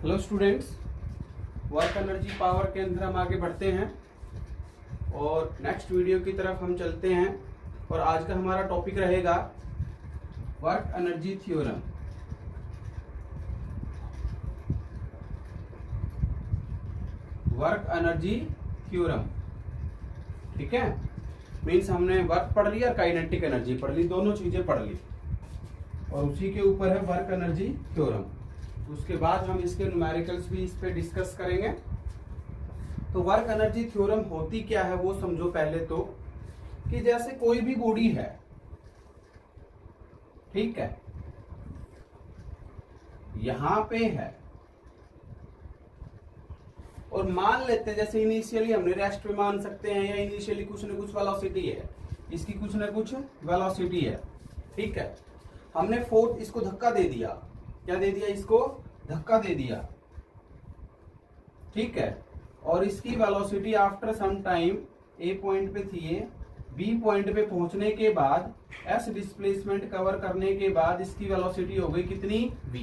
Hello students, work energy power के अंदर हम आगे बढ़ते हैं और नेक्स्ट वीडियो की तरफ हम चलते हैं। और आज का हमारा टॉपिक रहेगा work energy theorem. Work energy theorem, ठीक है। मीन्स हमने वर्क पढ़ लिया और काइनेटिक एनर्जी पढ़ ली, दोनों चीजें पढ़ ली और उसी के ऊपर है वर्क एनर्जी थ्योरम। उसके बाद हम इसके न्यूमेरिकल्स भी इस पे डिस्कस करेंगे। तो वर्क एनर्जी थ्योरम होती क्या है वो समझो पहले तो, कि जैसे कोई भी बॉडी है, ठीक है, यहां पे है और मान लेते हैं जैसे इनिशियली हमने रेस्ट पे मान सकते हैं या इनिशियली कुछ न कुछ वेलोसिटी है, इसकी कुछ न कुछ वेलोसिटी है, ठीक है। हमने फोर्स इसको धक्का दे दिया, क्या दे दिया, इसको धक्का दे दिया, ठीक है। और इसकी वेलोसिटी आफ्टर सम टाइम ए पॉइंट पे थी, ये बी पॉइंट पे पहुंचने के बाद एस डिस्प्लेसमेंट कवर करने के बाद इसकी वेलोसिटी हो गई कितनी, वी।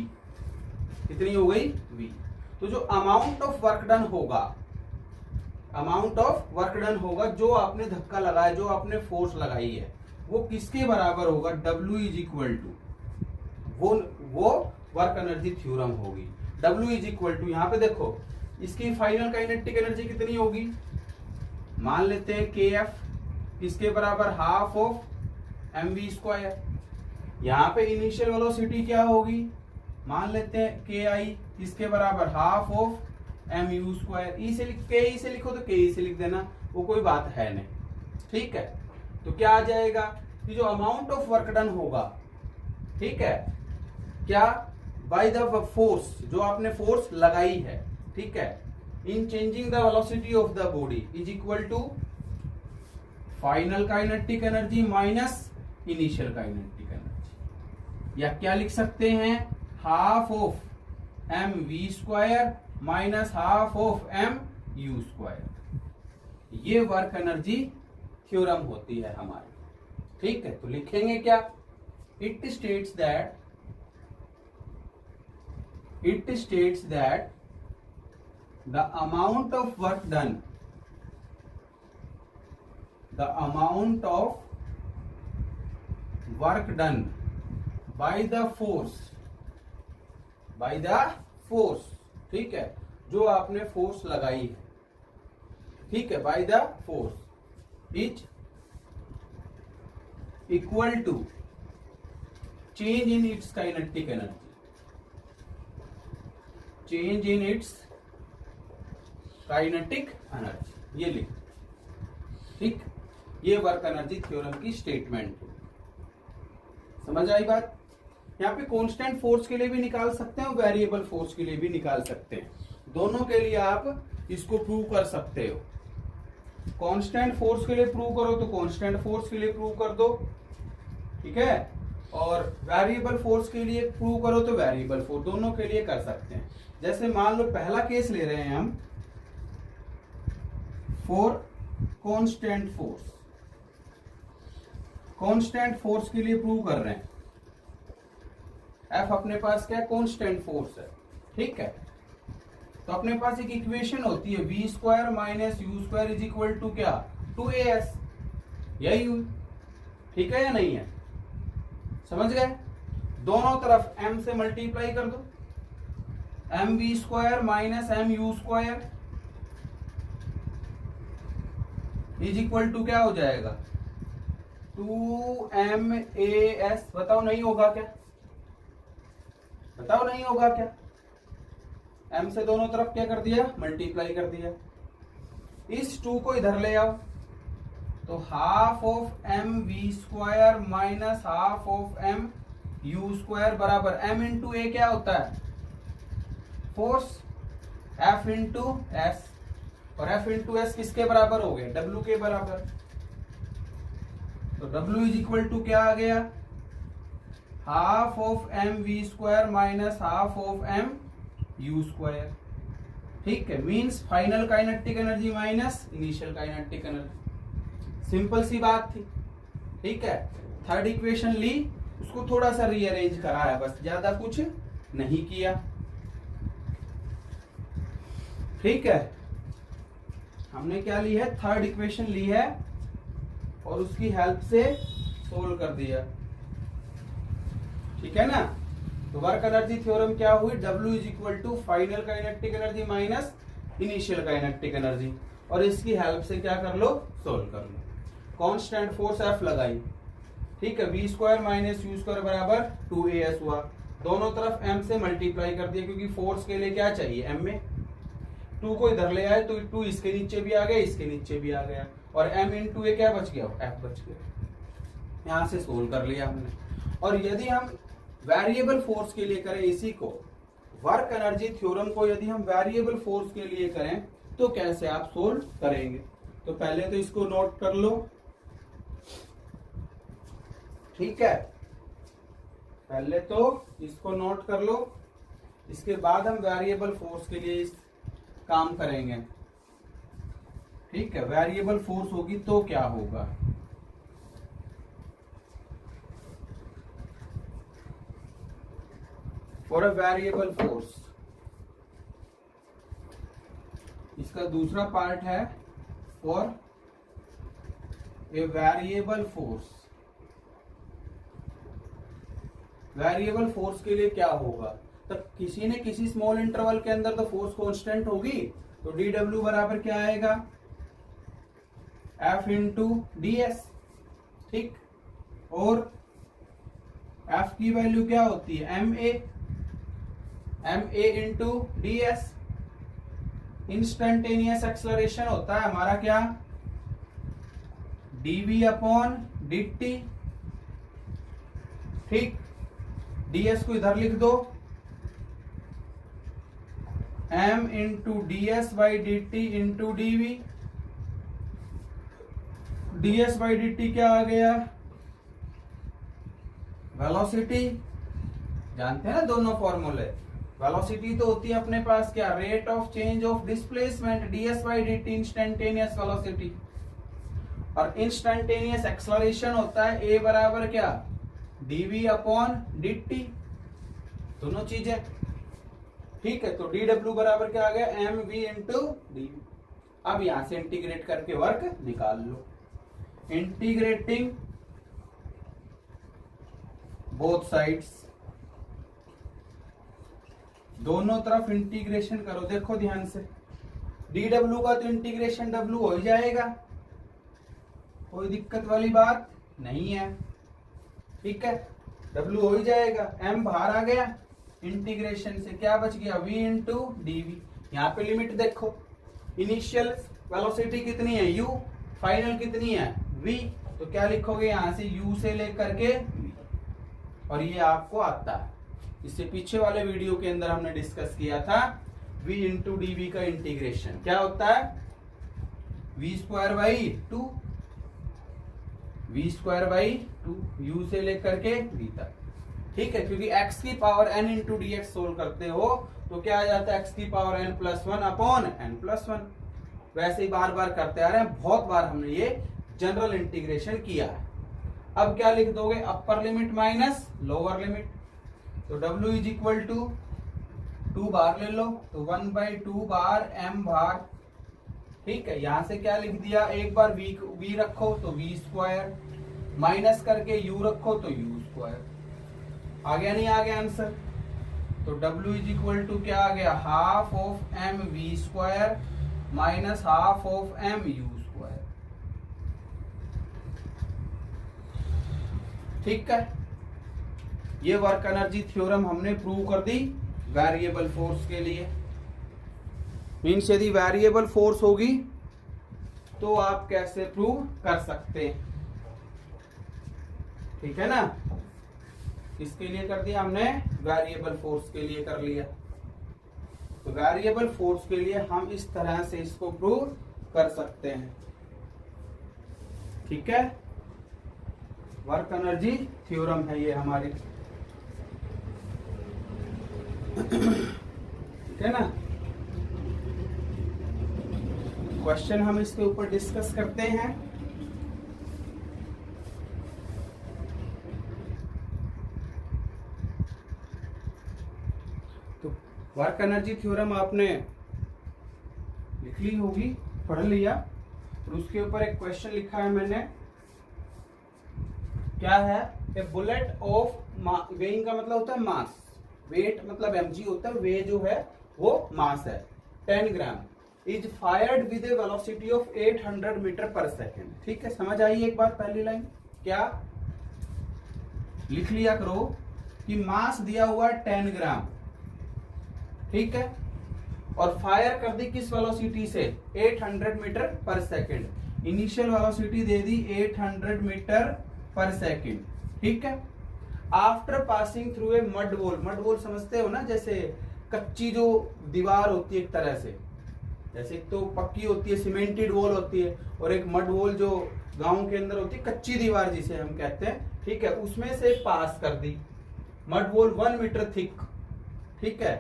कितनी हो गई, वी। तो जो अमाउंट ऑफ वर्क डन होगा, अमाउंट ऑफ वर्क डन होगा जो आपने धक्का लगाया, जो आपने फोर्स लगाई है, वो किसके बराबर होगा, W इज इक्वल टू, वो वर्क एनर्जी थ्योरम होगी। W इज इक्वल टू, यहां पे देखो इसकी फाइनल काइनेटिक एनर्जी कितनी होगी, मान लेते हैं KF इसके बराबर हाफ ऑफ mv स्क्वायर। यहां पे इनिशियल वेलोसिटी क्या होगी, मान लेते हैं KI इसके बराबर हाफ ऑफ mu स्क्वायर। ई से KI से लिखो तो KI से लिख देना, वो कोई बात है नहीं, ठीक है। तो क्या आ जाएगा कि जो अमाउंट ऑफ वर्क डन होगा, ठीक है, क्या, बाय द फोर्स, जो आपने फोर्स लगाई है, ठीक है, in changing the velocity of the body is equal to final kinetic energy minus initial kinetic energy. या क्या लिख सकते हैं, half of mv square minus half of mu square. ये वर्क एनर्जी थ्योरम होती है हमारी, ठीक है। तो लिखेंगे क्या, it states that the amount of work done by the force, ठीक है, जो आपने फोर्स लगाई है, ठीक है, by the force is equal to change in its kinetic energy, change in its kinetic energy, ये लिख, ठीक। ये वर्क एनर्जी थ्योरम की स्टेटमेंट है। समझ आई बात। यहाँ पे कांस्टेंट फोर्स के लिए भी निकाल सकते हैं और वेरिएबल फोर्स के लिए भी निकाल सकते हैं, दोनों के लिए आप इसको प्रूव कर सकते हो। कांस्टेंट फोर्स के लिए प्रूव करो तो कांस्टेंट फोर्स के लिए प्रूव कर दो, ठीक है, और वेरिएबल फोर्स के लिए प्रूव करो तो वेरिएबल फोर्स, दोनों के लिए कर सकते हैं। जैसे मान लो पहला केस ले रहे हैं हम, for constant force, constant force के लिए प्रूव कर रहे हैं। F अपने पास क्या है, कांस्टेंट फोर्स है, ठीक है। तो अपने पास एक इक्वेशन होती है v square minus u square is equal to क्या, 2as, यही हुई, ठीक है या नहीं है, समझ गए। दोनों तरफ m से मल्टीप्लाई कर दो, mv square minus mu square is equal to क्या हो जाएगा, 2mas। बताओ नहीं होगा क्या, बताओ नहीं होगा क्या, m से दोनों तरफ क्या कर दिया, मल्टीप्लाई कर दिया। इस 2 को इधर ले आओ तो half of mv square minus half of mu square बराबर m इंटू ए क्या होता है, फोर्स, F इंटू एस, और F इंटू एस किसके बराबर हो गए, W के बराबर। तो W इज इक्वल टू क्या आ गया, half of mv square minus half of mu square, ठीक है। Means final kinetic energy minus initial kinetic energy, simple सी बात थी, ठीक है। थर्ड इक्वेशन ली, उसको थोड़ा सा रीअरेंज करा है बस, ज्यादा कुछ नहीं किया। ठीक है, हमने क्या ली है, थर्ड इक्वेशन ली है और उसकी हेल्प से सोल्व कर दिया। ठीक है ना। तो वर्क एनर्जी थ्योरम क्या हुई, W is equal to final kinetic energy minus initial kinetic energy, और इसकी हेल्प से क्या कर लो, सोल्व कर लो। कांस्टेंट फोर्स F लगाई, ठीक है, v square minus you square बराबर 2as हुआ, दोनों तरफ m से मल्टीप्लाई कर दिया, क्योंकि फोर्स के लिए क्या चाहिए, m में 2 को इधर ले आए तो 2 इसके नीचे भी आ गया, इसके नीचे भी आ गया, और m इंटू ए क्या बच गया, f बच गया। यहां से सोल्व कर लिया हमने। और यदि हम वेरिएबल फोर्स के लिए करें इसी को, वर्क एनर्जी थ्योरम को यदि हम वेरिएबल फोर्स के लिए करें तो कैसे आप सोल्व करेंगे। तो पहले तो इसको नोट कर लो, ठीक है, पहले तो इसको नोट कर लो, इसके बाद हम वेरिएबल फोर्स के लिए इस काम करेंगे। ठीक है, वेरिएबल फोर्स होगी तो क्या होगा, फॉर अ वेरिएबल फोर्स, इसका दूसरा पार्ट है for a variable force. Variable force के लिए क्या होगा, तो किसी ने किसी स्मॉल इंटरवल के अंदर तो फोर्स कांस्टेंट होगी, तो dw बराबर क्या आएगा, F इंटू ds, ठीक, और F की वैल्यू क्या होती है, ma into ds। Instantaneous acceleration होता है हमारा क्या, dv अपॉन dt, ठीक, ds को इधर लिख दो, m into ds by dt into dv। ds by dt क्या आ गया, वेलोसिटी, जानते हैं ना दोनों फॉर्मूले। वेलोसिटी तो होती है अपने पास क्या, rate of change of displacement, ds by dt instantaneous velocity, और इंस्टेंटेनियस एक्सलरेशन होता है a बराबर क्या, dv अपॉन dt, दोनों चीजें। ठीक है, तो dw बराबर क्या आ गया, mv इंटू dv। अब यहां से इंटीग्रेट करके वर्क निकाल लो, इंटीग्रेटिंग बोथ साइड्स, दोनों तरफ इंटीग्रेशन करो। देखो ध्यान से, dw का तो इंटीग्रेशन w हो ही जाएगा, कोई दिक्कत वाली बात नहीं है। ठीक है, w हो ही जाएगा, m बाहर आ गया, इंटीग्रेशन से क्या बच गया, v इंटू dv। यहाँ पे लिमिट देखो, इनिशियल वेलोसिटी कितनी है u, फाइनल कितनी है v, तो क्या लिखोगे यहाँ से u से लेकर के v, और ये आपको आता है, इससे पीछे वाले वीडियो के अंदर हमने डिस्कस किया था v इंटू dv का इंटीग्रेशन क्या होता है, v square by 2, v square by 2, u से लेकर के v तक। ठीक है, क्योंकि x की power n into dx solve करते हो तो क्या आ जाता है, x की power n plus 1 upon n plus 1। वैसे ही बार बार करते आ रहे हैं, बहुत बार हमने ये जनरल इंटीग्रेशन किया है। अब क्या लिख दोगे, अपर लिमिट माइनस लोअर लिमिट, तो w इज इक्वल टू 2 बार ले लो, तो 1 बाई 2 बार m बार। ठीक है, यहां से क्या लिख दिया, एक बार v रखो तो v स्क्वायर, माइनस करके u रखो तो u स्क्वायर। आ गया नहीं आ गया आंसर, तो w इज इक्वल टू क्या आ गया, half of m v square minus half of m u square. ठीक है, ये वर्क एनर्जी थ्योरम हमने प्रूव कर दी वेरिएबल फोर्स के लिए। मीन्स यदि वेरिएबल फोर्स होगी तो आप कैसे प्रूव कर सकते हैं। ठीक है ना, किसके लिए कर दिया हमने, वेरिएबल फोर्स के लिए कर लिया। तो वेरिएबल फोर्स के लिए हम इस तरह से इसको प्रूव कर सकते हैं। ठीक है, वर्क एनर्जी थ्योरम है ये हमारी। ठीक है ना, क्वेश्चन हम इसके ऊपर डिस्कस करते हैं। तो वर्क एनर्जी थ्योरम आपने लिख ली होगी, पढ़ लिया। और उसके ऊपर एक क्वेश्चन लिखा है मैंने, क्या है, ए बुलेट ऑफ, वेइंग का मतलब होता है मास, वेट मतलब mg होता है, वे जो है वो मास है, 10 gram, is fired with a velocity of 800 metre per second. ठीक है, समझ आई एक बात, पहली लाइन क्या लिख लिया करो कि मास दिया हुआ 10 ग्राम, ठीक है, और फायर कर दी किस वेलोसिटी से, 800 metre per second. Initial velocity दे दी 800 मीटर पर सेकेंड, ठीक है। After passing through a mud wall, mud wall समझते हो ना, जैसे कच्ची जो दीवार होती है एक तरह से, जैसे एक तो पक्की होती है सीमेंटेड वॉल होती है, और एक मड वॉल जो गांव के अंदर होती है कच्ची दीवार जिसे हम कहते हैं, ठीक है, उसमें से पास कर दी मड वॉल 1 मीटर थिक, ठीक है,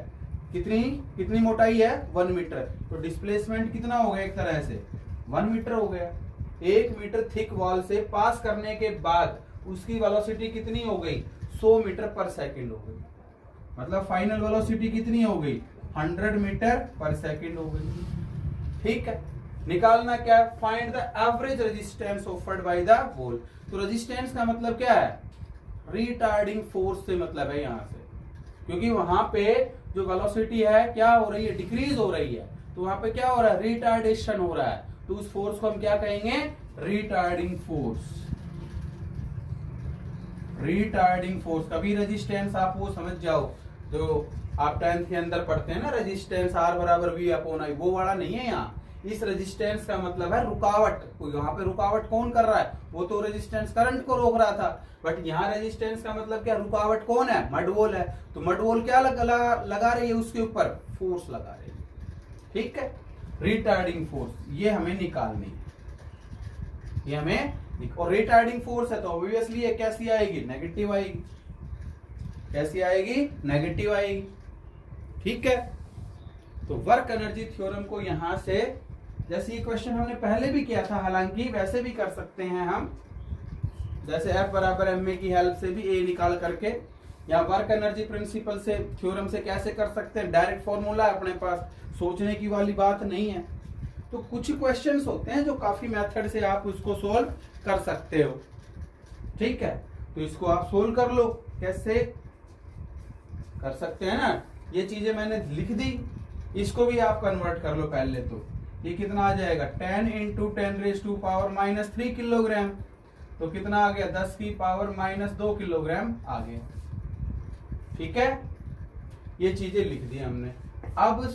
कितनी मोटाई है 1 मीटर, तो डिस्प्लेसमेंट कितना हो गया, एक तरह से 1 मीटर हो गया। 1 मीटर थिक वॉल से पास करने के बाद उसकी वेलोसिटी कितनी हो गई, 100 मीटर पर सेकंड हो गई, मतलब फाइनल वेलोसिटी कितनी हो गई, 100 मीटर पर सेकंड हो गई। ठीक है, निकालना क्या है, find the average resistance offered by the wall. तो रेजिस्टेंस का मतलब क्या है, रिटार्डिंग फोर्स से मतलब है यहां से, क्योंकि वहां पे जो वेलोसिटी है क्या हो रही है, डिक्रीज हो रही है, तो वहां पे क्या हो रहा है, रिटार्डेशन हो रहा है, तो उस फोर्स को हम क्या कहेंगे, रिटार्डिंग फोर्स। रिटार्डिंग फोर्स, कभी रेजिस्टेंस आप वो समझ जाओ जो आप 10th के अंदर पढ़ते हैं ना, रेजिस्टेंस R बराबर V अपॉन I, वो वाला नहीं है यहाँ। इस रेजिस्टेंस का मतलब है रुकावट, यहाँ पे रुकावट कौन कर रहा है, वो तो रेजिस्टेंस करंट को रोक रहा था, बट यहाँ रेजिस्टेंस का मतलब क्या, रुकावट कौन है, मड वॉल है, तो मड वॉल क्या लगा रही है, उसके ऊपर फोर्स लगा रही है, ठीक है, रिटार्डिंग फोर्स, ये हमें निकालनी है, ये हमें, और रिटार्डिंग फोर्स है तो ऑब्वियसली ये कैसी आएगी, नेगेटिव आएगी, कैसी आएगी, नेगेटिव आएगी, ठीक है। तो वर्क एनर्जी थ्योरम को यहां से, जैसे ये क्वेश्चन हमने पहले भी किया था, हालांकि वैसे भी कर सकते हैं हम, जैसे F बराबर ma की हेल्प से भी A निकाल करके, या वर्क एनर्जी प्रिंसिपल से, थ्योरम से कैसे कर सकते हैं, डायरेक्ट फॉर्मूला है अपने पास, सोचने की वाली बात नहीं है। तो कुछ क्वेश्चंस होते हैं जो काफी मेथड से आप उसको सोल्व कर सकते हो, ठीक है, तो इसको आप सोल्व कर लो, कैसे कर सकते हैं ना, ये चीजें मैंने लिख दी, इसको भी आप कन्वर्ट कर लो पहले। तो ये कितना आ जाएगा, 10 इंटू 10⁻³ किलोग्राम, तो कितना आ गया, 10⁻² किलोग्राम आ गया, ठीक है, ये चीजें लिख दी हमने। अब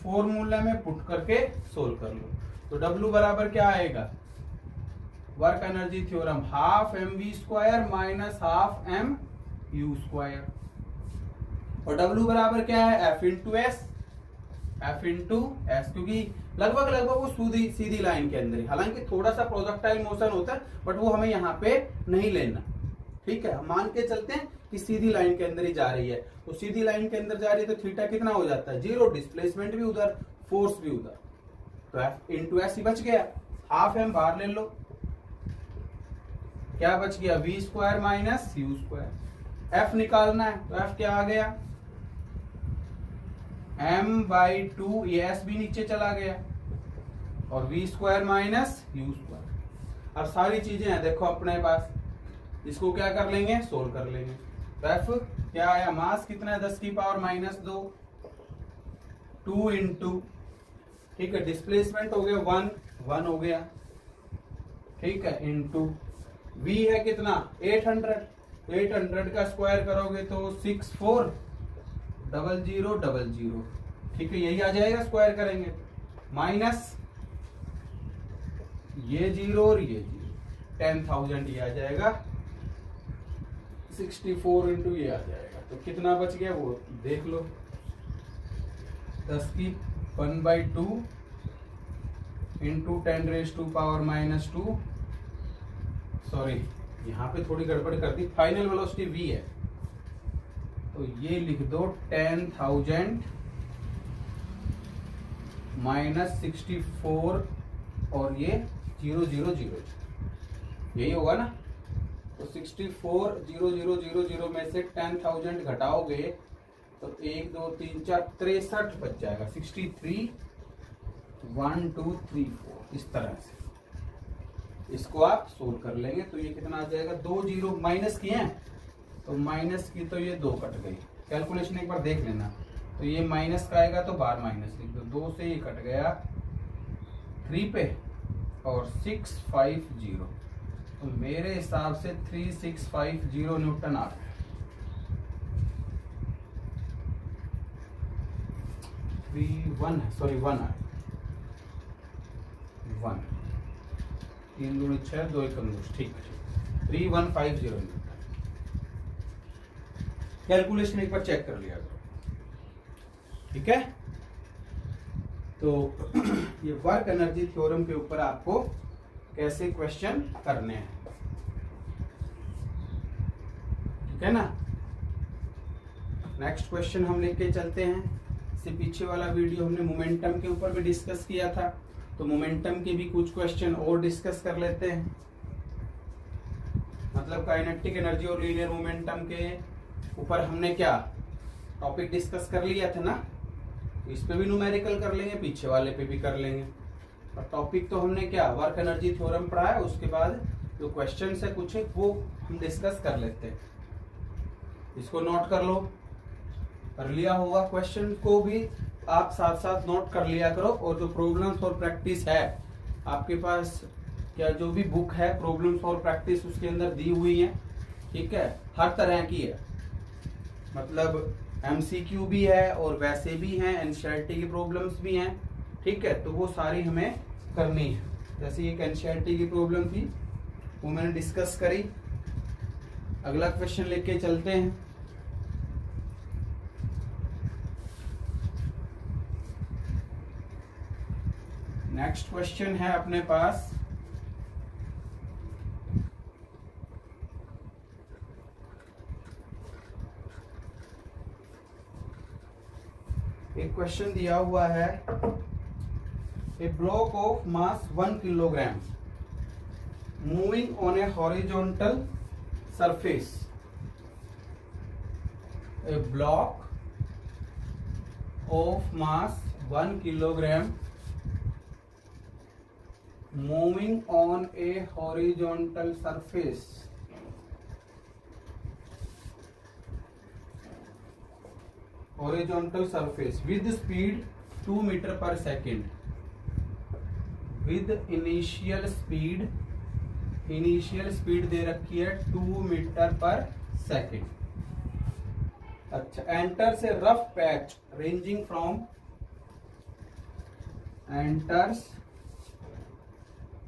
फॉर्मूला में पुट करके सोल्व कर लो, तो W बराबर क्या आएगा, work energy theorem, ½ mv² minus ½ mu², और W बराबर क्या है, F इंटू एस, क्योंकि लगभग वो सीधी लाइन के अंदर, हालांकि थोड़ा सा प्रोजेक्टाइल मोशन होता है, बट वो हमें यहाँ पे नहीं लेना, ठीक है, हम मान के चलते हैं कि सीधी लाइन के अंदर ही जा रही है, तो सीधी लाइन के अंदर जा रही है तो थीटा कितना हो जाता है, 0, डिस्प्लेसमेंट भी उधर, फोर्स भी उधर, तो F इंटू एस ही बच गया, ½ m बाहर ले लो, क्या बच गया, v² माइनस u², F निकालना है, तो F क्या आ गया, m/2, ये s भी नीचे चला गया, और v² माइनस u²। अब सारी चीजें हैं देखो अपने पास, इसको क्या कर लेंगे, सोल्व कर लेंगे। तो F क्या आया, मास कितना है, 10⁻², 2 इंटू, ठीक है, डिस्प्लेसमेंट हो गया 1 हो गया, ठीक है, इंटू v है कितना, 800 का स्क्वायर करोगे तो 640000, ठीक है, यही आ जाएगा, स्क्वायर करेंगे, माइनस ये 0 और ये 0, 10,000 ये आ जाएगा, 64 इंटू ये आ जाएगा, तो कितना बच गया वो देख लो, 10⁻² इंटू 10⁻², सॉरी यहाँ पे थोड़ी गड़बड़ कर दी, फाइनल वेलोसिटी v है, तो ये लिख दो 10,000 माइनस 64 और ये 000, यही होगा ना, तो 64,000 में से 10,000 घटाओगे तो 1 2 3 4 63 बच जाएगा, 63 1 2 3 4 इस तरह से इसको आप सोल्व कर लेंगे। तो ये कितना आ जाएगा, 2 जीरो माइनस किए हैं तो माइनस की तो ये 2 कट गई। कैलकुलेशन एक बार देख लेना। तो ये माइनस का आएगा तो बार माइनस लिख दो, 2 से ये कट गया 3 पे और 650। तो मेरे हिसाब से 3650 न्यूटन आ गया। 1 है 1 3 दूनी 6 2 1 ठीक है 3150 न्यूटन। कैलकुलेशन एक बार चेक कर लिया करो, ठीक है। तो ये वर्क एनर्जी थ्योरम के ऊपर आपको कैसे क्वेश्चन करने हैं, ठीक है ना। नेक्स्ट क्वेश्चन हम लेके चलते हैं। इससे पीछे वाला वीडियो हमने मोमेंटम के ऊपर भी डिस्कस किया था, तो मोमेंटम के भी कुछ क्वेश्चन और डिस्कस कर लेते हैं। मतलब काइनेटिक एनर्जी और लीनियर मोमेंटम के ऊपर हमने क्या टॉपिक डिस्कस कर लिया था ना, इस पे भी न्यूमेरिकल कर लेंगे, पीछे वाले पे भी कर लेंगे। और टॉपिक तो हमने क्या वर्क एनर्जी थ्योरम पढ़ा है, उसके बाद जो क्वेश्चन है कुछ है वो हम डिस्कस कर लेते हैं। इसको नोट कर लो, कर लिया होगा। क्वेश्चन को भी आप साथ साथ नोट कर लिया करो। और जो प्रॉब्लम्स और प्रैक्टिस है आपके पास, क्या जो भी बुक है प्रॉब्लम्स और प्रैक्टिस उसके अंदर दी हुई है, ठीक है। हर तरह की है, मतलब एमसीक्यू भी है और वैसे भी हैं, एनसीईआरटी की प्रॉब्लम्स भी हैं, ठीक है। तो वो सारी हमें करनी है। जैसे एक एनसीईआरटी की प्रॉब्लम थी वो मैंने डिस्कस करी। अगला क्वेश्चन लेके चलते हैं। नेक्स्ट क्वेश्चन है अपने पास एक क्वेश्चन दिया हुआ है, a block of mass 1 kilogram moving on a horizontal surface. A block of mass 1 kilogram moving on a horizontal surface horizontal surface with speed 2 meter per second, with initial speed दे रखी है 2 metre per second. अच्छा, enters a rough patch ranging from enters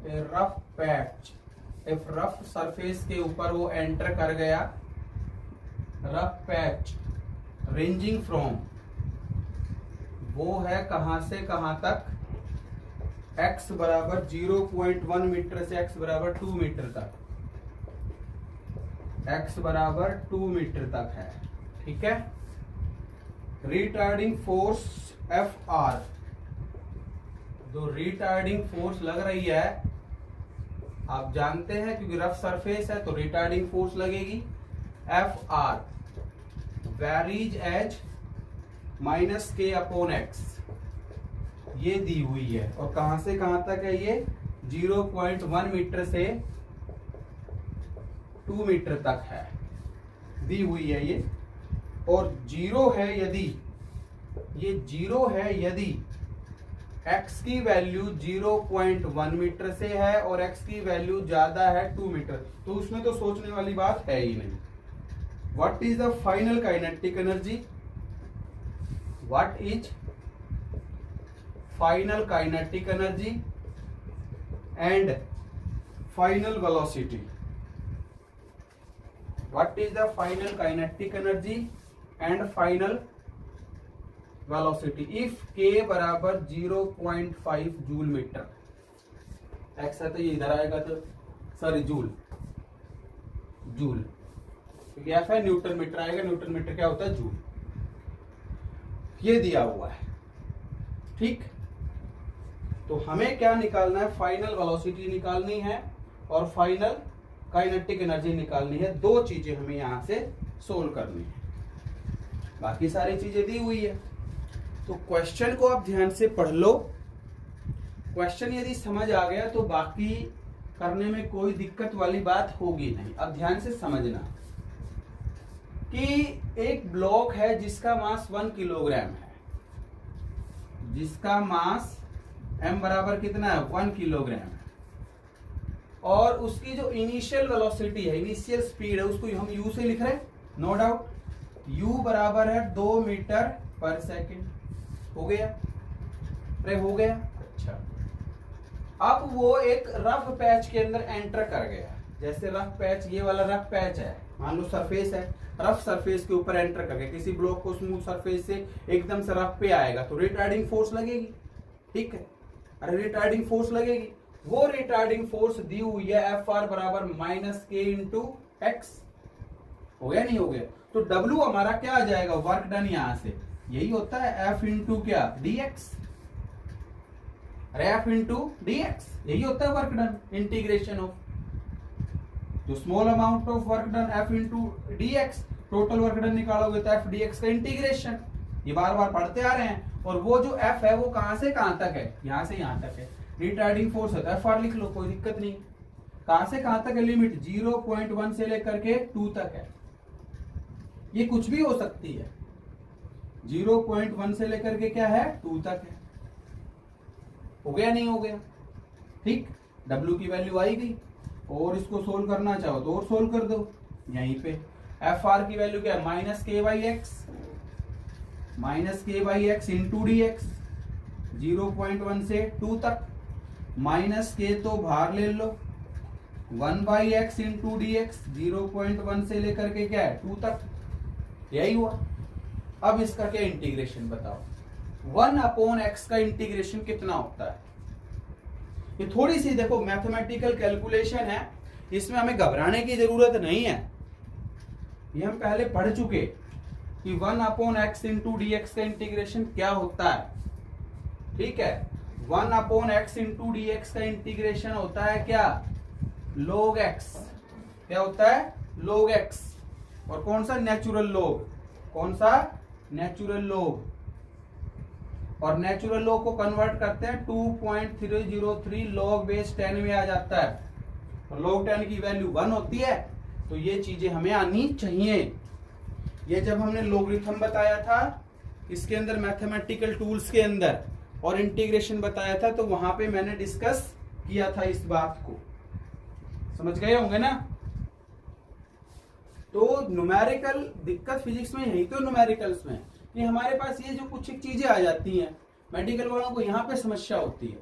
a rough patch, if rough surface के ऊपर वो enter कर गया, rough patch ranging from वो है कहां से कहां तक, x बराबर 0.1 मीटर से x बराबर 2 मीटर तक, x बराबर 2 मीटर तक है, ठीक है। रिटार्डिंग फोर्स Fr, जो रिटार्डिंग फोर्स लग रही है आप जानते हैं, क्योंकि रफ सरफेस है तो रिटार्डिंग फोर्स लगेगी। Fr वेरीज एज -k/x ये दी हुई है, और कहां से कहां तक है ये 0.1 मीटर से 2 मीटर तक है, दी हुई है ये। और जीरो है यदि, ये जीरो है यदि x की वैल्यू 0.1 मीटर से है और x की वैल्यू ज्यादा है 2 मीटर, तो उसमें तो सोचने वाली बात है ही नहीं। What is the final kinetic energy? What is final kinetic energy and final velocity? What is the final kinetic energy and final velocity if k बराबर 0.5 जूल मीटर, x है तो ये इधर आएगा, तो सॉरी जूल, क्योंकि एफ है Newton metre आएगा, न्यूटन मीटर क्या होता है जूल, ये दिया हुआ है, ठीक। तो हमें क्या निकालना है, फाइनल वेलोसिटी निकालनी है और फाइनल काइनेटिक एनर्जी निकालनी है। दो चीजें हमें यहां से सोल्व करनी है, बाकी सारी चीजें दी हुई है। तो क्वेश्चन को आप ध्यान से पढ़ लो, क्वेश्चन यदि समझ आ गया तो बाकी करने में कोई दिक्कत वाली बात होगी नहीं। अब ध्यान से समझना कि एक ब्लॉक है जिसका मास 1 किलोग्राम है, जिसका मास m बराबर कितना है 1 किलोग्राम है, और उसकी जो इनिशियल वेलोसिटी है, इनिशियल स्पीड है, उसको हम u से लिख रहे हैं, नो डाउट। u बराबर है 2 मीटर पर सेकेंड। हो गया? अरे हो गया। अच्छा, अब वो एक रफ पैच के अंदर एंटर कर गया। जैसे रफ पैच, ये वाला रफ पैच है, मान लो सरफेस है, रफ सरफेस के ऊपर एंटर कर गया। किसी ब्लॉक को स्मूथ सरफेस से एकदम से रफ पे आएगा तो रिटार्डिंग फोर्स लगेगी, ठीक है? अरे रिटार्डिंग फोर्स लगेगी। वो रिटार्डिंग फोर्स दी हुई है Fr बराबर -k इंटू एक्स। हो गया नहीं हो गया? तो W हमारा क्या आ जाएगा, वर्क डन, यहां से यही होता है F इंटू क्या, dx। अरे F इंटू dx यही होता है वर्क डन, इंटीग्रेशन ऑफ जो small amount of work done F into dx, total work done निकालोगे तो F dx का इंटीग्रेशन। ये बार बार पढ़ते आ रहे हैं। और वो जो F है वो कहां से कहां तक है, यहां से यहां तक है। रिटार्डिंग फोर्स होता है Fr, लिख लो, कोई दिक्कत नहीं। कहां से कहां तक है लिमिट, 0.1 से लेकर के 2 तक है। ये कुछ भी हो सकती है, 0.1 से लेकर के क्या है 2 तक है। हो गया नहीं हो गया? ठीक, W की वैल्यू आई गई। और इसको सोल्व करना चाहो तो और सोल्व कर दो। यहीं पे Fr की वैल्यू क्या है, -k/x इंटू dx, 0.1 से 2 तक। -k तो बाहर ले लो, 1/x इंटू dx, 0.1 से लेकर के क्या है 2 तक। यही हुआ। अब इसका क्या इंटीग्रेशन बताओ, 1/x का इंटीग्रेशन कितना होता है? ये थोड़ी सी देखो मैथमेटिकल कैलकुलेशन है, इसमें हमें घबराने की जरूरत नहीं है। ये हम पहले पढ़ चुके कि 1/x इंटू dx का इंटीग्रेशन क्या होता है, ठीक है? 1/x इंटू dx का इंटीग्रेशन होता है क्या, log x। क्या होता है, log x। और कौन सा, नेचुरल लॉग। कौन सा, नेचुरल लॉग। और नेचुरल लॉग को कन्वर्ट करते हैं 2.303 log बेस 10 में आ जाता है। और log 10 की वैल्यू 1 होती है। तो ये चीजें हमें आनी चाहिए। ये जब हमने लॉगरिथम बताया था इसके अंदर मैथमेटिकल टूल्स के अंदर और इंटीग्रेशन बताया था, तो वहां पे मैंने डिस्कस किया था इस बात को। समझ गए होंगे ना? तो न्यूमेरिकल दिक्कत फिजिक्स में यही तो न्यूमेरिकल्स में कि हमारे पास ये जो कुछ चीजें आ जाती हैं, मेडिकल वालों को यहाँ पे समस्या होती है।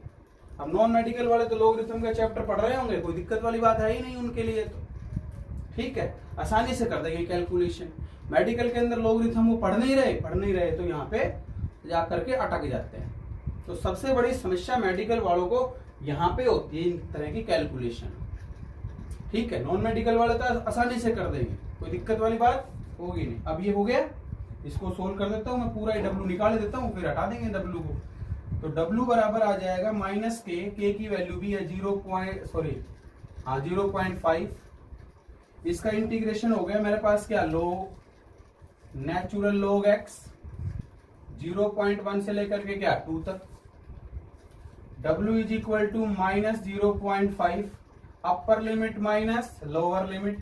अब नॉन मेडिकल वाले तो लॉगरिथम का चैप्टर पढ़ रहे होंगे, कोई दिक्कत वाली बात है ही नहीं उनके लिए, तो ठीक है, आसानी से कर देंगे कैलकुलेशन। मेडिकल के अंदर लॉगरिथम वो पढ़ नहीं रहे तो यहाँ पे जा करके अटक जाते हैं। तो सबसे बड़ी समस्या मेडिकल वालों को यहाँ पे होती है, इन तरह की कैलकुलेशन। ठीक है, नॉन मेडिकल वाले तो आसानी से कर देंगे, कोई दिक्कत वाली बात होगी नहीं। अब ये हो गया, इसको सोल्व कर देता हूं मैं, पूरा W निकाल देता हूं, फिर हटा देंगे W को। तो W बराबर आ जाएगा -k की वैल्यू भी है 0.5। इसका इंटीग्रेशन हो गया मेरे पास क्या, नेचुरल log x, 0.1 से लेकर के क्या 2 तक। W is equal to -0.5, upper limit minus lower limit.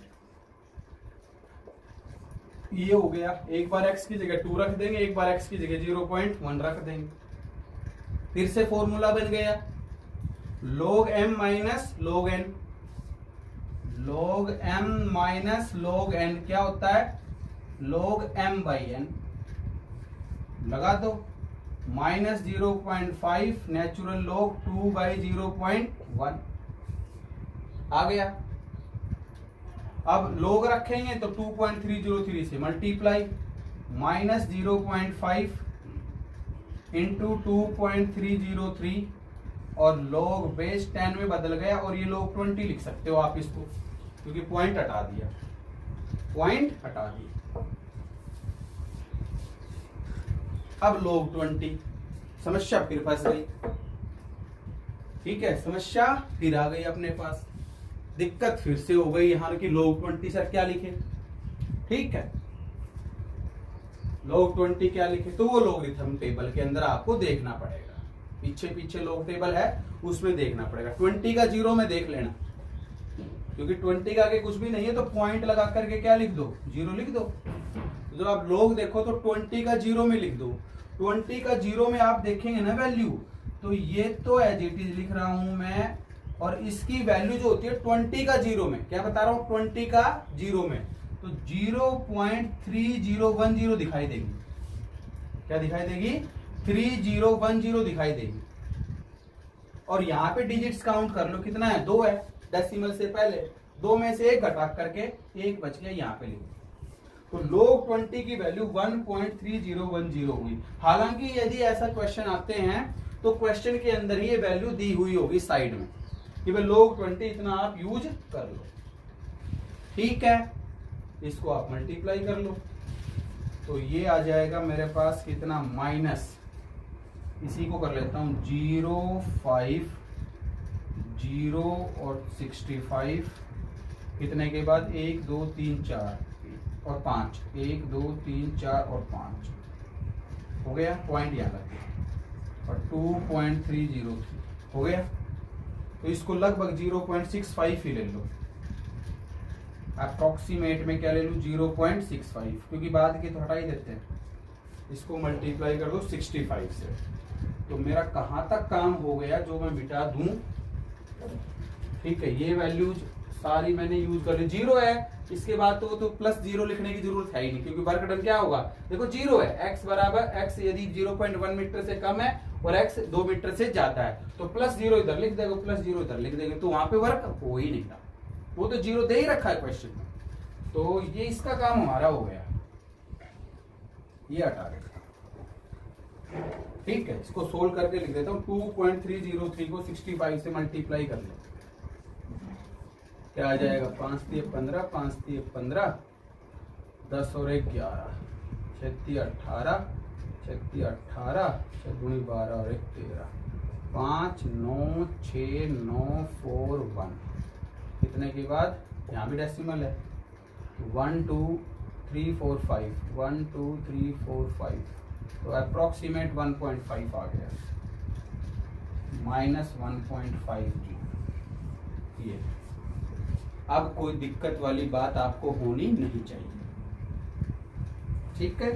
ये हो गया। एक बार x की जगह 2 रख देंगे, एक बार x की जगह 0.1 रख देंगे। फिर से फॉर्मूला बन गया log m minus log n। log m minus log n क्या होता है, log m/n। लगा दो, -0.5 नेचुरल log 2/0.1 आ गया। अब log रखेंगे तो 2.303 से मल्टीप्लाई, -0.5 इंटू 2.303 और log बेस 10 में बदल गया। और ये log 20 लिख सकते हो आप इसको, क्योंकि पॉइंट हटा दिया। अब log 20, समस्या फिर फंस गई। ठीक है, समस्या फिर आ गई अपने पास, दिक्कत फिर से हो गई यहाँ की log 20 सर क्या लिखे। ठीक है, log 20 क्या लिखे, तो वो लॉगरिथम टेबल के अंदर आपको देखना पड़ेगा। पीछे पीछे लॉग टेबल है उसमें देखना पड़ेगा। 20 का 0 में देख लेना, क्योंकि 20 का आगे कुछ भी नहीं है तो पॉइंट लगा करके क्या लिख दो, 0 लिख दो। तो जब आप लॉग देखो तो 20 का 0 में लिख दो। 20 का 0 में आप देखेंगे ना वैल्यू, तो ये तो एज इट इज लिख रहा हूं मैं, और इसकी वैल्यू जो होती है 20 का 0 में, क्या बता रहा हूं, 20 का 0 में तो 0.3010 दिखाई देगी। क्या दिखाई देगी, 3010 दिखाई देगी। और यहाँ पे डिजिट्स काउंट कर लो, कितना है, 2 है डेसिमल से पहले, 2 में से 1 घटा करके 1 बच गया, यहाँ पे लिखो। तो log 20 की वैल्यू 1.3010 हुई। हालांकि यदि ऐसा क्वेश्चन आते हैं तो क्वेश्चन के अंदर ही ये वैल्यू दी हुई होगी साइड में कि भाई log 20 इतना आप यूज कर लो, ठीक है। इसको आप मल्टीप्लाई कर लो तो ये आ जाएगा मेरे पास कितना, माइनस, इसी को कर लेता हूं 0, 5, 0 और 65, कितने के बाद 1 2 3 4 और 5, 1 2 3 4 और 5 हो गया, पॉइंट यहाँ लग गया, और 2.303 हो गया। तो इसको लगभग 0.65 ही ले लो, अप्रोक्सीमेट में क्या ले लूं, 0.65, क्योंकि बाद के तो हटा ही देते हैं। इसको मल्टीप्लाई कर दो 65 से, तो मेरा कहां तक काम हो गया जो मैं मिटा दूं, ठीक है। ये वैल्यूज सारी मैंने यूज कर ली, 0 है, इसके बाद तो प्लस 0 लिखने की जरूरत है ही नहीं, क्योंकि वर्क डन क्या होगा, देखो 0 है, x बराबर x यदि 0.1 मीटर से कम है और x 2 मीटर से ज्यादा है तो प्लस 0 इधर लिख देगा, प्लस 0 इधर लिख देंगे, तो वहां पे वर्क हो ही नहीं था, वो तो 0 दे ही रखा है क्वेश्चन में। तो ये इसका काम हमारा हो गया, ये हटा देगा, ठीक है। इसको सोल्व करके लिख देता हूँ, 2.303 को 65 से मल्टीप्लाई कर लो, क्या आ जाएगा, 5 3 15, 5 3 15, 10 और 1 11, 6 3 18, 6 3 18, 6 दूनी 12 और 1 13, 5 9 6 9 4 1, कितने के बाद यहाँ भी डेसिमल है, 1 2 3 4 5, 1 2 3 4 5, तो अप्रोक्सीमेट 1.5 आ गया, -1.5 जी। ये अब कोई दिक्कत वाली बात आपको होनी नहीं चाहिए, ठीक है।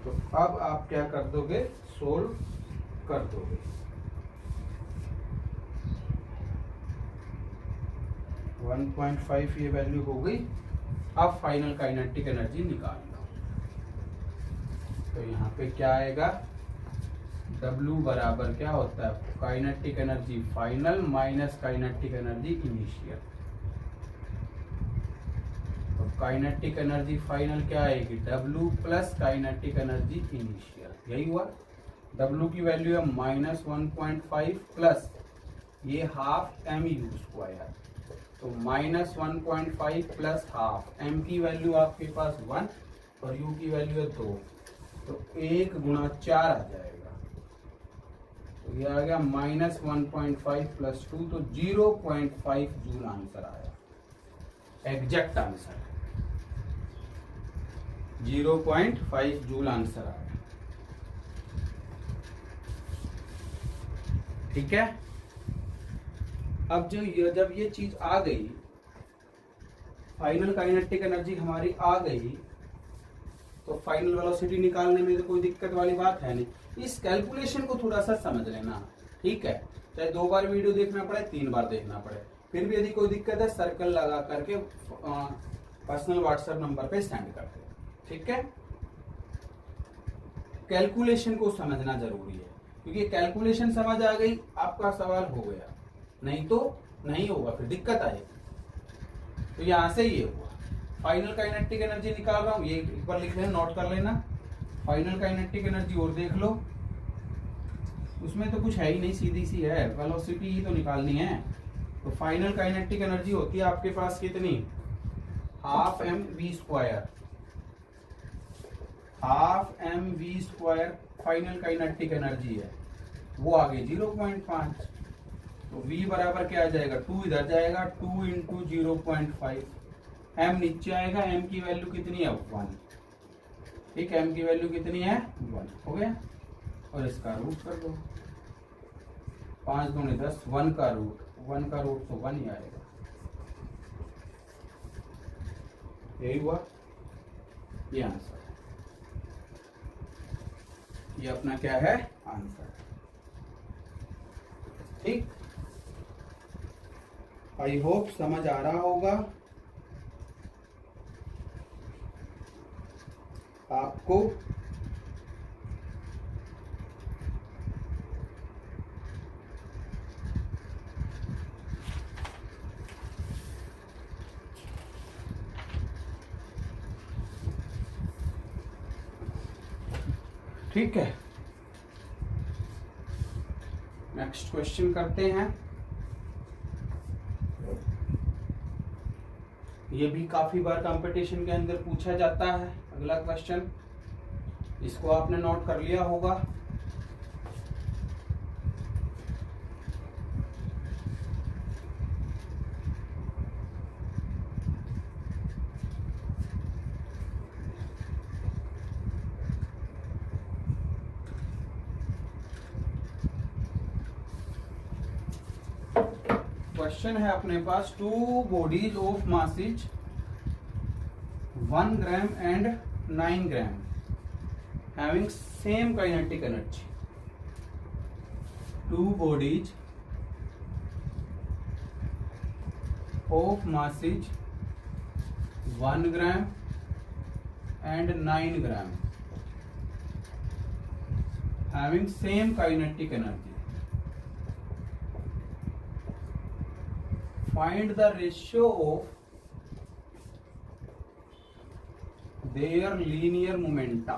तो अब आप क्या कर दोगे, सोल्व कर दोगे। तो 1.5 ये वैल्यू हो गई। अब फाइनल काइनेटिक एनर्जी निकाल लो, तो यहाँ पे क्या आएगा, W बराबर क्या होता है, kinetic energy final minus kinetic energy initial. तो काइनेटिक एनर्जी फाइनल क्या आएगी, W plus kinetic energy initial, यही हुआ। W की वैल्यू है -1.5 प्लस ये हाफ mu², तो -1.5 प्लस हाफ, m की वैल्यू आपके पास 1 और u की वैल्यू है 2, तो 1 गुणा 4 आ जाएगा, तो ये आ गया -1.5 प्लस 2, तो 0.5 जूल आंसर आया, एग्जैक्ट आंसर 0.5 जूल आंसर आया, ठीक है। अब जब ये चीज आ गई, फाइनल काइनेटिक एनर्जी हमारी आ गई, तो फाइनल वेलोसिटी निकालने में तो कोई दिक्कत वाली बात है नहीं। इस कैलकुलेशन को थोड़ा सा समझ लेना, ठीक है। चाहे 2 बार वीडियो देखना पड़े, 3 बार देखना पड़े, फिर भी यदि कोई दिक्कत है सर्कल लगा करके पर्सनल व्हाट्सएप नंबर पे सेंड कर दे, ठीक है। कैलकुलेशन को समझना जरूरी है, क्योंकि कैलकुलेशन समझ आ गई आपका सवाल हो गया, नहीं तो नहीं होगा, फिर दिक्कत आएगी। तो यहां से ये हुआ, फाइनल काइनेटिक एनर्जी निकाल रहा हूं, ये एक बार लिख लेना, नोट कर लेना। फाइनल काइनेटिक एनर्जी और देख लो, उसमें तो कुछ है ही नहीं, सीधी सी है, वेलोसिटी ही तो निकालनी है। तो फाइनल काइनेटिक एनर्जी होती है आपके पास कितनी, half mv², final kinetic energy है, वो आ गई 0.5, तो v बराबर क्या आ जाएगा, 2 इधर जाएगा, 2 इंटू 0.5, m नीचे आएगा, m की वैल्यू कितनी है 1, ठीक है, m की वैल्यू कितनी है 1, हो गया। और इसका रूट कर दो। 5 दूनी 10, 1 का रूट तो 1 ही आएगा। यही हुआ, ये आंसर, ये अपना क्या है आंसर। ठीक, आई होप समझ आ रहा होगा आपको। ठीक है, नेक्स्ट क्वेश्चन करते हैं। ये भी काफी बार कंपटीशन के अंदर पूछा जाता है। अगला क्वेश्चन, इसको आपने नोट कर लिया होगा। क्वेश्चन है अपने पास, 2 bodies of masses 1 gram and 9 gram having same kinetic energy. 2 bodies of masses 1 gram and 9 gram having same kinetic energy. Find the ratio of their linear momenta.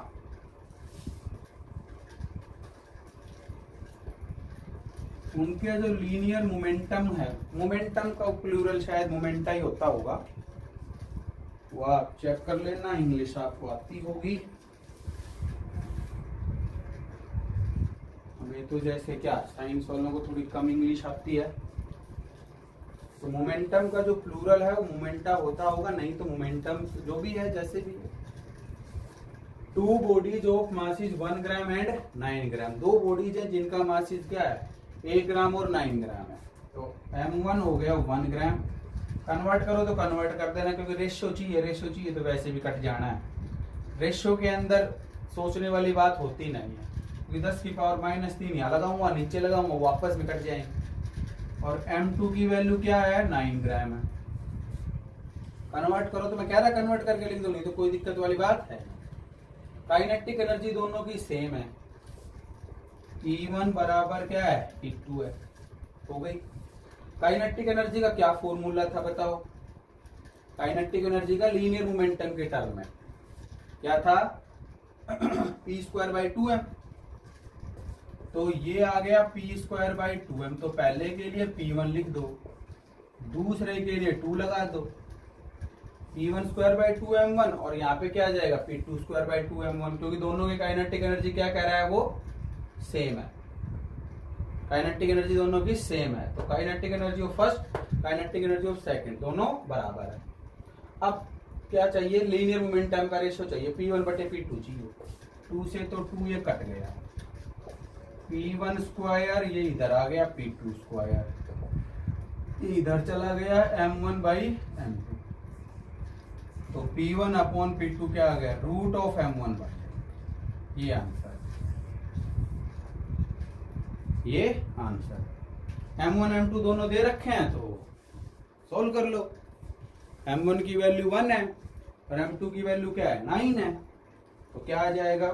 उनके जो लीनियर मोमेंटम है, momentum का plural शायद momenta ही होता होगा, वो आप check कर लेना, इंग्लिश आपको आती होगी। हमें तो जैसे क्या साइंस वालों को थोड़ी कम इंग्लिश आती है, तो मोमेंटम का जो प्लूरल है वो मोमेंटा होता होगा, नहीं तो मोमेंटम जो भी है जैसे भी है। 2 bodies of masses 1 gram and 9 gram, 2 bodies है जिनका मासिस क्या है 1 ग्राम और 9 ग्राम है। तो m1 हो गया 1 ग्राम, कन्वर्ट करो तो कन्वर्ट कर देना, क्योंकि रेशियो चाहिए तो वैसे भी कट जाना है। रेशियो के अंदर सोचने वाली बात होती नहीं है, क्योंकि 10 की पावर -3 यहाँ लगाऊंगा, नीचे लगाऊंगा, वापस भी कट जाएंगे। और m2 की वैल्यू क्या है 9 ग्राम है। कन्वर्ट करो तो मैं कह रहा कन्वर्ट करके लिख दो, नहीं तो कोई दिक्कत वाली बात है। काइनेटिक एनर्जी दोनों की सेम है, E1 बराबर क्या है E2 है, हो गई। काइनेटिक एनर्जी का क्या फॉर्मूला था बताओ? काइनेटिक एनर्जी का लीनियर मोमेंटम के टर्म में क्या था p²/2m, तो ये आ गया p²/2m। तो पहले के लिए p1 लिख दो, दूसरे के लिए 2 लगा दो, p1²/2m1, और यहाँ पे क्या आ जाएगा p2²/2m1, क्योंकि दोनों की काइनेटिक एनर्जी क्या कह रहा है वो सेम है। काइनेटिक एनर्जी दोनों की सेम है, तो kinetic energy of first, kinetic energy of second दोनों बराबर है। अब क्या चाहिए, लीनियर मोमेंटम का रेशियो चाहिए, p1/p2 चाहिए। 2 से तो 2 ये कट गया, p1² ये इधर आ गया, p2² इधर चला गया, m1/m2। तो p1/p2 क्या आ गया √m1/, ये आंसर, ये आंसर। m1 m2 दोनों दे रखे हैं तो सोल्व कर लो। m1 की वैल्यू 1 है और m2 की वैल्यू क्या है 9 है, तो क्या आ जाएगा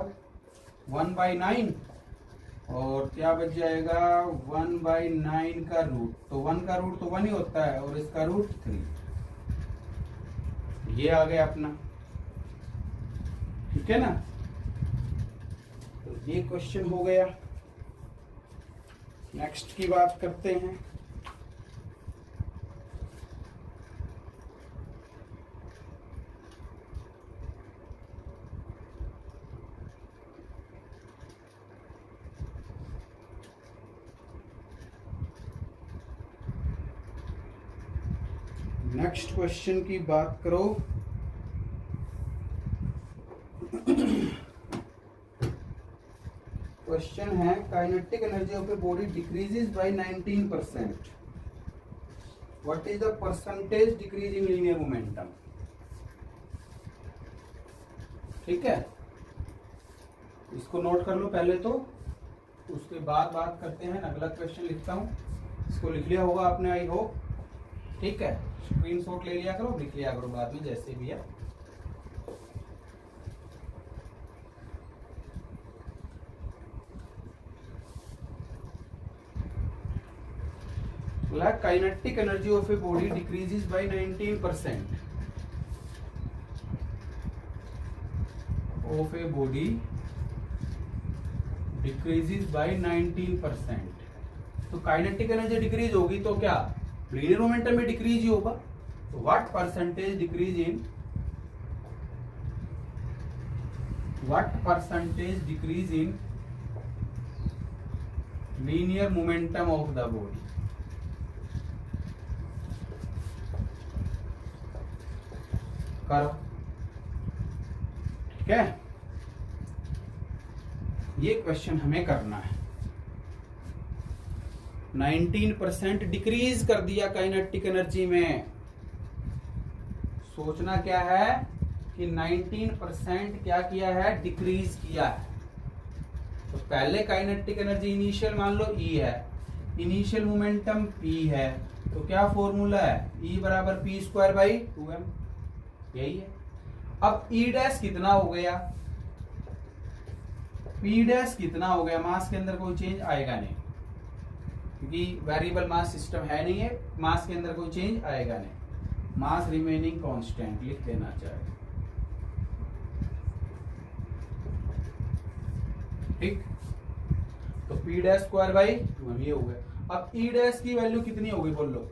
1/9, और क्या बच जाएगा 1/9 का रूट, तो 1 का रूट तो 1 ही होता है, और इसका रूट 3, ये आ गया अपना। ठीक है ना, तो ये क्वेश्चन हो गया। नेक्स्ट की बात करते हैं। नेक्स्ट क्वेश्चन की बात करो। क्वेश्चन है kinetic energy of a body decreases by 19%. What is the percentage decrease in linear momentum? ठीक है, इसको नोट कर लो पहले तो, उसके बाद बात करते हैं. अगला क्वेश्चन लिखता हूं, इसको लिख लिया होगा आपने आई होप. ठीक है, स्क्रीनशॉट ले लिया करो, लिख लिया करो बाद में जैसे भी है. Kinetic energy of a body decreases by 19%. Of a body decreases by 19%. तो काइनेटिक एनर्जी डिक्रीज होगी तो क्या लीनियर मोमेंटम में डिक्रीज ही होगा. तो what percentage decrease in linear momentum of the body. करो. ठीक है, ये क्वेश्चन हमें करना है. 19% डिक्रीज कर दिया काइनेटिक एनर्जी में. सोचना क्या है कि 19% क्या किया है, डिक्रीज किया है. तो पहले काइनेटिक एनर्जी इनिशियल मान लो E है, इनिशियल मोमेंटम P है, तो क्या फॉर्मूला है, E बराबर p²/2m. यही है. अब E डैश कितना हो गया, P डैश कितना हो गया, मास के अंदर कोई चेंज आएगा नहीं क्योंकि वेरिएबल मास सिस्टम है नहीं है, मास के अंदर कोई चेंज आएगा नहीं. मास रिमेनिंग कांस्टेंट लिख देना चाहिए. ठीक, तो p²/2m ये हो गया. अब E डैश की वैल्यू कितनी होगी बोलो.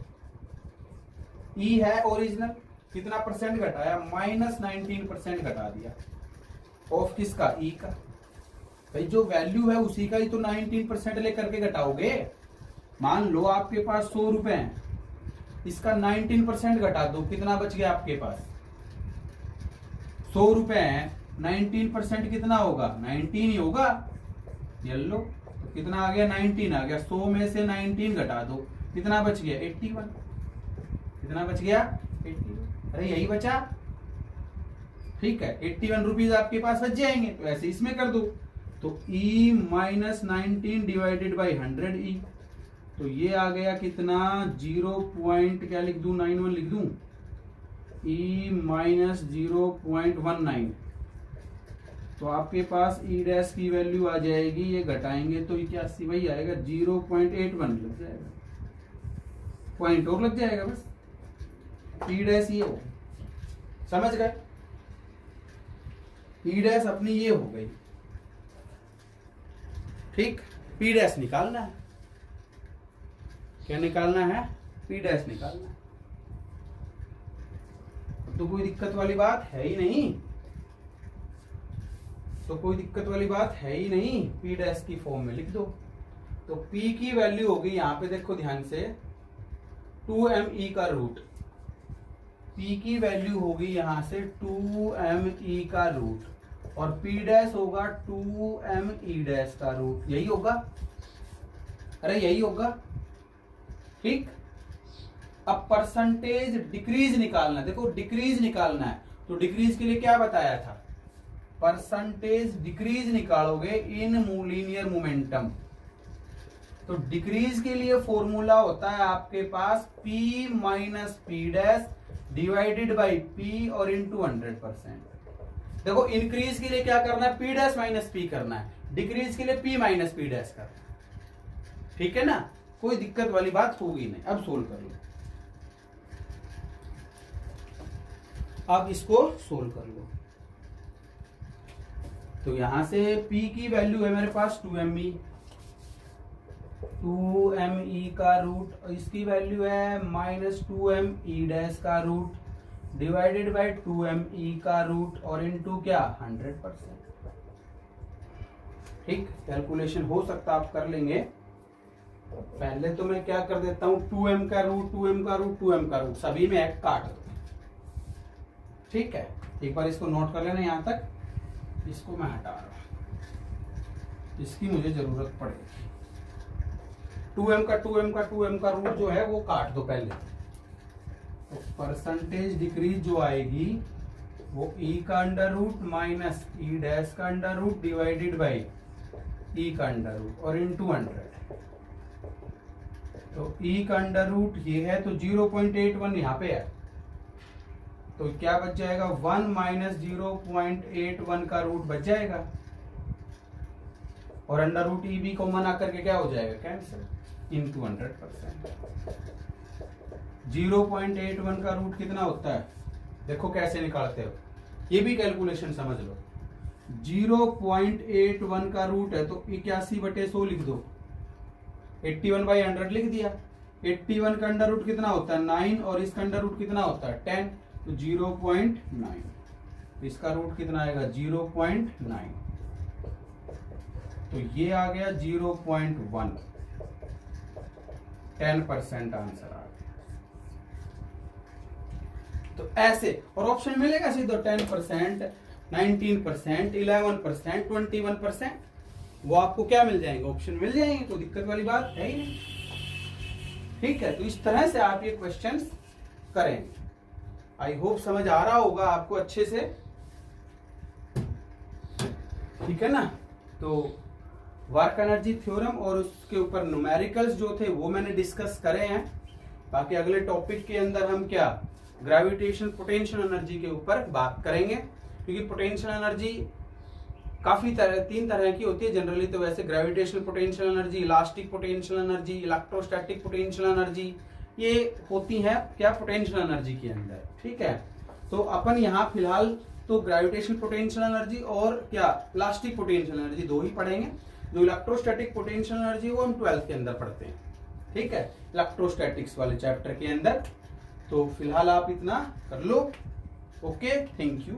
E है ओरिजिनल, कितना परसेंट घटाया, -19% घटा दिया. ऑफ किसका, E का. भाई जो वैल्यू है उसी का ही तो 19% लेकर के घटाओगे. मान लो आपके पास 100 रुपए हैं, इसका 19% घटा दो, कितना बच गया आपके पास, 100 रुपए हैं, 19% कितना होगा, 19 ही होगा. ये लो, कितना आ गया, 19 आ गया. 100 में से 19 घटा दो, कितना बच गया, 81. कितना बच गया, 81. अरे यही बचा. ठीक है, 81 रुपीज आपके पास बच जाएंगे. तो ऐसे इसमें कर दो. तो E - 19 डिवाइडेड बाई 100E. तो ये आ गया कितना, 0. क्या लिख दूं, 91 लिख दूं. E - 0.19. तो आपके पास E डैश की वैल्यू आ जाएगी, ये घटाएंगे तो 81 वही आएगा, 0.81 लग जाएगा. पॉइंट और लग जाएगा बस. E डैश ये हो, समझ गए. E डैश अपनी ये हो गई. ठीक, P डैश निकालना है. क्या निकालना है, P डैश निकालना है. तो कोई दिक्कत वाली बात है ही नहीं. तो कोई दिक्कत वाली बात है ही नहीं. P डैश की फॉर्म में लिख दो. तो P की वैल्यू होगी, यहां पे देखो ध्यान से, 2me का रूट. P की वैल्यू होगी यहां से 2me का रूट, और P डैश होगा 2me डैश का रूट. यही होगा, अरे यही होगा. ठीक, अब परसेंटेज डिक्रीज निकालना. देखो डिक्रीज निकालना है, तो डिक्रीज के लिए क्या बताया था, परसेंटेज डिक्रीज निकालोगे इन लीनियर मोमेंटम. तो डिक्रीज के लिए फॉर्मूला होता है आपके पास P - P dash divided by P और इंटू 100%. देखो इंक्रीज के लिए क्या करना है, P डैश - P करना है. डिक्रीज के लिए P - P डैश करना है. ठीक है ना, कोई दिक्कत वाली बात होगी नहीं. अब सोल्व कर लो, अब इसको सोल्व कर लो. तो यहां से P की वैल्यू है मेरे पास 2me का रूट, और इसकी वैल्यू है -2me डैश का रूट डिवाइडेड बाय 2me का रूट और इनटू क्या 100%. ठीक, कैलकुलेशन हो सकता आप कर लेंगे. पहले तो मैं क्या कर देता हूं, 2m का रूट 2m का रूट 2m का रूट सभी में एक काट दो. ठीक है, एक बार इसको नोट कर लेना. यहां तक इसको मैं हटा रहा हूं. इसकी मुझे जरूरत पड़ेगी। 2m का रूट जो है वो काट दो पहले। तो परसेंटेज डिक्रीज जो आएगी वो e का under root minus E dash का under root divided by e का अंडर रूट और इनटू 100। तो e का अंडर रूट ये है तो 0.81 यहाँ पे है, तो क्या बच जाएगा 1 माइनस 0.81 का रूट बच जाएगा और under root E B common आकर के क्या हो जाएगा कैंसिल इनटू 100%। 0.81 का रूट कितना होता है देखो कैसे निकालते हो, ये भी कैलकुलेशन समझ लो। 0.81 का रूट है तो 81/100 लिख दो, 81/100 लिख दिया। 81 का अंडर रूट कितना होता है 9 और इसका अंडर रूट कितना होता है 10, तो 0.9। इसका रूट कितना आएगा 0.9, तो ये आ गया 0.1। 10% आंसर आ गया। तो ऐसे और ऑप्शन मिलेगा सीधे 10%, 19%, 11%, 21%, वो आपको क्या मिल जाएंगे ऑप्शन मिल जाएंगे, तो दिक्कत वाली बात है ही नहीं। ठीक है, तो इस तरह से आप ये क्वेश्चंस करेंगे। आई होप समझ आ रहा होगा आपको अच्छे से, ठीक है ना। तो वर्क एनर्जी थ्योरम और उसके ऊपर न्यूमेरिकल्स जो थे वो मैंने डिस्कस करे हैं। बाकी अगले टॉपिक के अंदर हम क्या ग्रेविटेशन पोटेंशियल एनर्जी के ऊपर बात करेंगे, क्योंकि पोटेंशियल एनर्जी काफी तीन तरह की होती है जनरली। तो वैसे gravitational potential energy, elastic potential energy, electrostatic potential energy, ये होती है क्या पोटेंशियल एनर्जी के अंदर। ठीक है, तो अपन यहाँ फिलहाल तो ग्रेविटेशनल पोटेंशियल एनर्जी और क्या इलास्टिक पोटेंशियल एनर्जी दो ही पढ़ेंगे। जो इलेक्ट्रोस्टैटिक पोटेंशियल एनर्जी वो हम 12th के अंदर पढ़ते हैं। ठीक है, इलेक्ट्रोस्टैटिक्स वाले चैप्टर के अंदर। तो फिलहाल आप इतना कर लो। Okay, thank you.